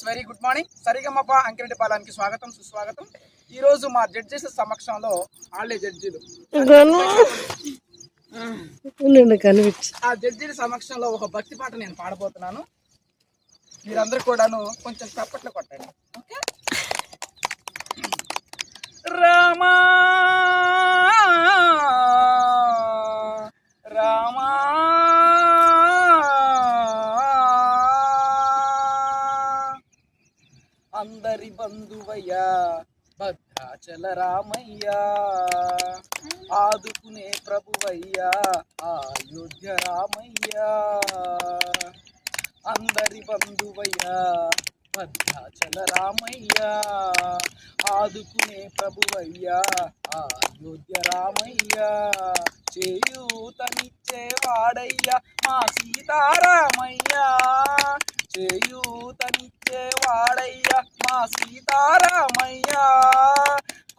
Friends, very good morning. Sarigamapa Ankireddy పాలానికి స్వాగతం, సుస్వాగతం. ఈ రోజు మా జడ్జెస్ సమక్షంలో వాళ్ళే జడ్జీలు ఆ జడ్జీల సమక్షంలో ఒక భక్తి పాట నేను పాడబోతున్నాను. మీరందరూ కూడాను కొంచెం చప్పట్లు కొట్టండి. ఓకే. రామా రామా అందరి బంధువయ్యా భద్రాచల రామయ్యా, ఆదుకునే ప్రభువయ్యా అయోధ్య రామయ్యా. అందరి బంధువయ్యా భద్రాచల రామయ్యా, ఆదుకునే ప్రభువయ్యా అయోధ్య రామయ్యా. చేయూతనిచ్చే వాడయ్యా మా సీతారామయ్యా, చేయూతనిచ్చే వాడయ్యా మా సీతారామయ్యా.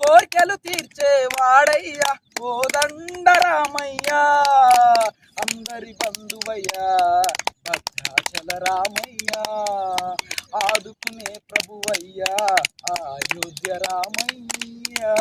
కోర్కెలు తీర్చే వాడయ్యా కోదండరామయ్యా. అందరి బంధువయ్యా భద్రాచల రామయ్యా, ఆదుకునే ప్రభువయ్యా అయోధ్య రామయ్యా.